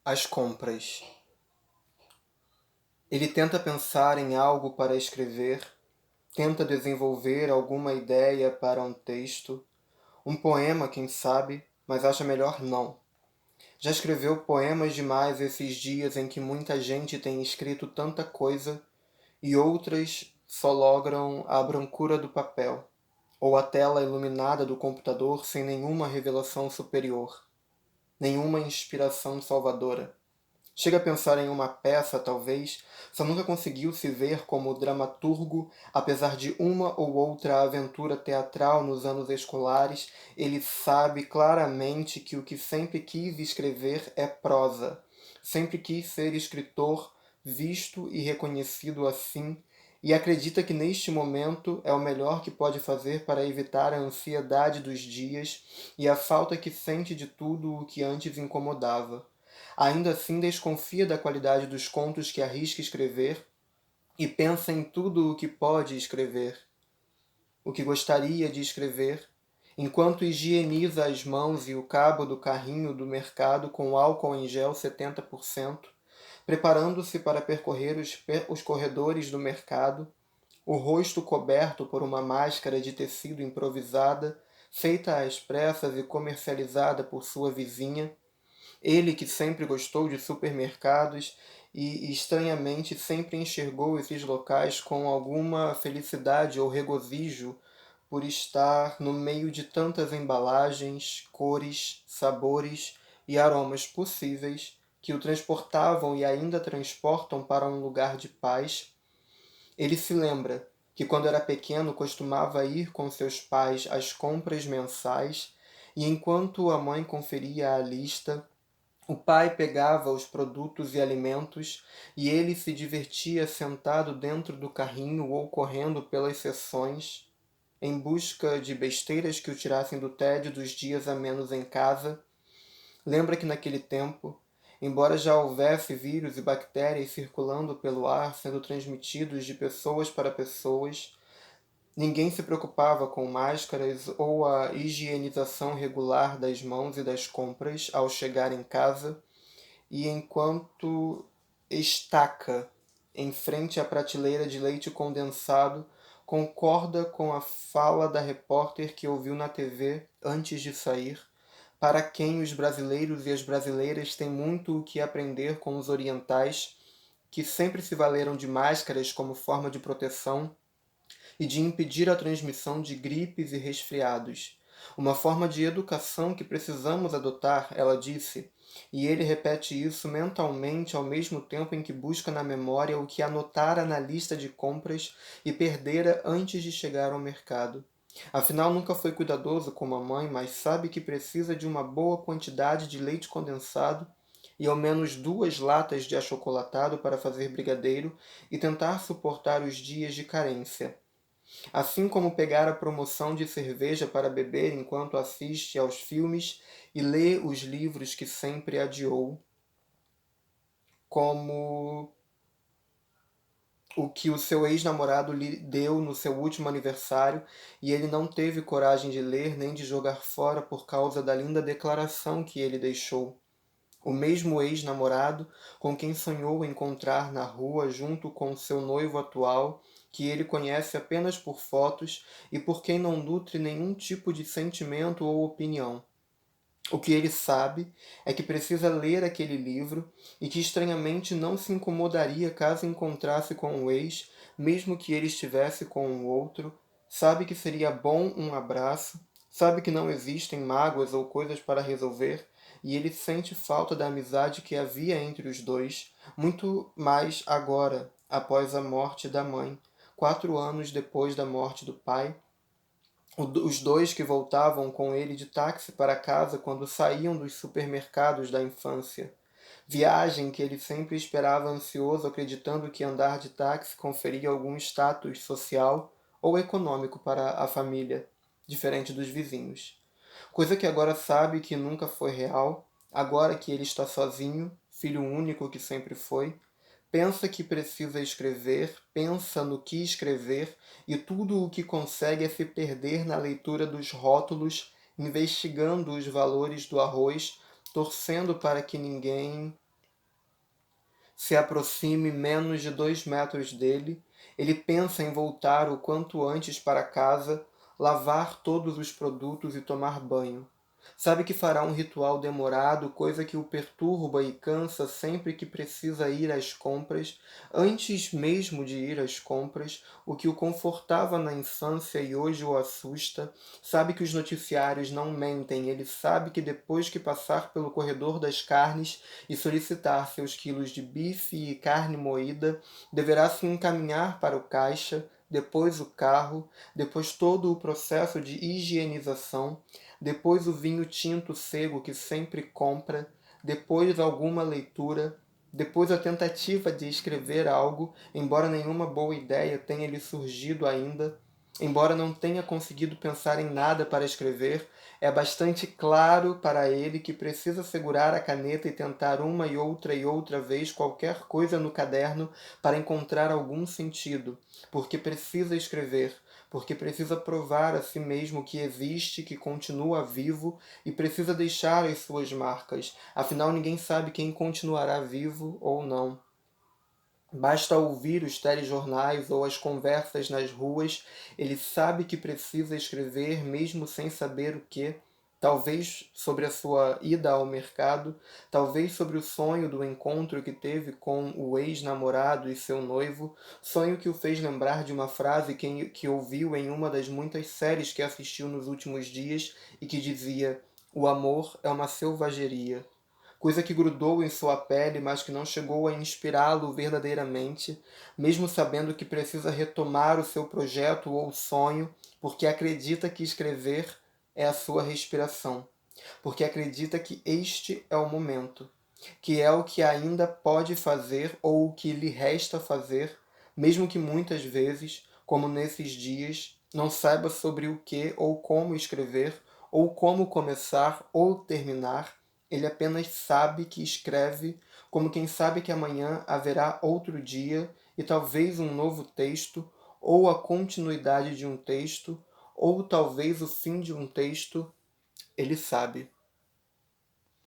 As compras. Ele tenta pensar em algo para escrever, tenta desenvolver alguma ideia para um texto, um poema, quem sabe, mas acha melhor não. Já escreveu poemas demais esses dias em que muita gente tem escrito tanta coisa e outras só logram a brancura do papel, ou a tela iluminada do computador sem nenhuma revelação superior, nenhuma inspiração salvadora. Chega a pensar em uma peça, talvez, só nunca conseguiu se ver como dramaturgo, apesar de uma ou outra aventura teatral nos anos escolares, ele sabe claramente que o que sempre quis escrever é prosa. Sempre quis ser escritor, visto e reconhecido assim, e acredita que neste momento é o melhor que pode fazer para evitar a ansiedade dos dias e a falta que sente de tudo o que antes incomodava. Ainda assim desconfia da qualidade dos contos que arrisca escrever e pensa em tudo o que pode escrever, o que gostaria de escrever, enquanto higieniza as mãos e o cabo do carrinho do mercado com álcool em gel 70%, preparando-se para percorrer os corredores do mercado, o rosto coberto por uma máscara de tecido improvisada, feita às pressas e comercializada por sua vizinha. Ele que sempre gostou de supermercados e estranhamente sempre enxergou esses locais com alguma felicidade ou regozijo por estar no meio de tantas embalagens, cores, sabores e aromas possíveis que o transportavam e ainda transportam para um lugar de paz. Ele se lembra que quando era pequeno costumava ir com seus pais às compras mensais e enquanto a mãe conferia a lista, o pai pegava os produtos e alimentos e ele se divertia sentado dentro do carrinho ou correndo pelas seções, em busca de besteiras que o tirassem do tédio dos dias a menos em casa. Lembra que naquele tempo, embora já houvesse vírus e bactérias circulando pelo ar sendo transmitidos de pessoas para pessoas, ninguém se preocupava com máscaras ou a higienização regular das mãos e das compras ao chegar em casa, e enquanto estaca em frente à prateleira de leite condensado, concorda com a fala da repórter que ouviu na TV antes de sair, para quem os brasileiros e as brasileiras têm muito o que aprender com os orientais, que sempre se valeram de máscaras como forma de proteção e de impedir a transmissão de gripes e resfriados. Uma forma de educação que precisamos adotar, ela disse, e ele repete isso mentalmente ao mesmo tempo em que busca na memória o que anotara na lista de compras e perdera antes de chegar ao mercado. Afinal, nunca foi cuidadoso como a mãe, mas sabe que precisa de uma boa quantidade de leite condensado e ao menos 2 latas de achocolatado para fazer brigadeiro e tentar suportar os dias de carência. Assim como pegar a promoção de cerveja para beber enquanto assiste aos filmes e lê os livros que sempre adiou, como o que o seu ex-namorado lhe deu no seu último aniversário e ele não teve coragem de ler nem de jogar fora por causa da linda declaração que ele deixou. O mesmo ex-namorado com quem sonhou encontrar na rua junto com seu noivo atual, que ele conhece apenas por fotos e por quem não nutre nenhum tipo de sentimento ou opinião. O que ele sabe é que precisa ler aquele livro e que estranhamente não se incomodaria caso encontrasse com o ex, mesmo que ele estivesse com o outro. Sabe que seria bom um abraço, sabe que não existem mágoas ou coisas para resolver, e ele sente falta da amizade que havia entre os dois, muito mais agora, após a morte da mãe, 4 anos depois da morte do pai, os dois que voltavam com ele de táxi para casa quando saíam dos supermercados da infância. Viagem que ele sempre esperava ansioso, acreditando que andar de táxi conferia algum status social ou econômico para a família, diferente dos vizinhos. Coisa que agora sabe que nunca foi real, agora que ele está sozinho, filho único que sempre foi, pensa que precisa escrever, pensa no que escrever e tudo o que consegue é se perder na leitura dos rótulos, investigando os valores do arroz, torcendo para que ninguém se aproxime menos de 2 metros dele, ele pensa em voltar o quanto antes para casa, lavar todos os produtos e tomar banho. Sabe que fará um ritual demorado, coisa que o perturba e cansa sempre que precisa ir às compras, antes mesmo de ir às compras, o que o confortava na infância e hoje o assusta. Sabe que os noticiários não mentem, ele sabe que depois que passar pelo corredor das carnes e solicitar seus quilos de bife e carne moída, deverá se encaminhar para o caixa, depois o carro, depois todo o processo de higienização, depois o vinho tinto cego que sempre compra, depois alguma leitura, depois a tentativa de escrever algo, embora nenhuma boa ideia tenha lhe surgido ainda, embora não tenha conseguido pensar em nada para escrever, é bastante claro para ele que precisa segurar a caneta e tentar uma e outra vez qualquer coisa no caderno para encontrar algum sentido, porque precisa escrever, porque precisa provar a si mesmo que existe, que continua vivo e precisa deixar as suas marcas. Afinal, ninguém sabe quem continuará vivo ou não. Basta ouvir os telejornais ou as conversas nas ruas, ele sabe que precisa escrever mesmo sem saber o que, talvez sobre a sua ida ao mercado, talvez sobre o sonho do encontro que teve com o ex-namorado e seu noivo, sonho que o fez lembrar de uma frase que ouviu em uma das muitas séries que assistiu nos últimos dias e que dizia: "O amor é uma selvageria", coisa que grudou em sua pele, mas que não chegou a inspirá-lo verdadeiramente, mesmo sabendo que precisa retomar o seu projeto ou sonho, porque acredita que escrever é a sua respiração, porque acredita que este é o momento, que é o que ainda pode fazer ou o que lhe resta fazer, mesmo que muitas vezes, como nesses dias, não saiba sobre o que ou como escrever, ou como começar ou terminar. Ele apenas sabe que escreve, como quem sabe que amanhã haverá outro dia e talvez um novo texto, ou a continuidade de um texto, ou talvez o fim de um texto. Ele sabe.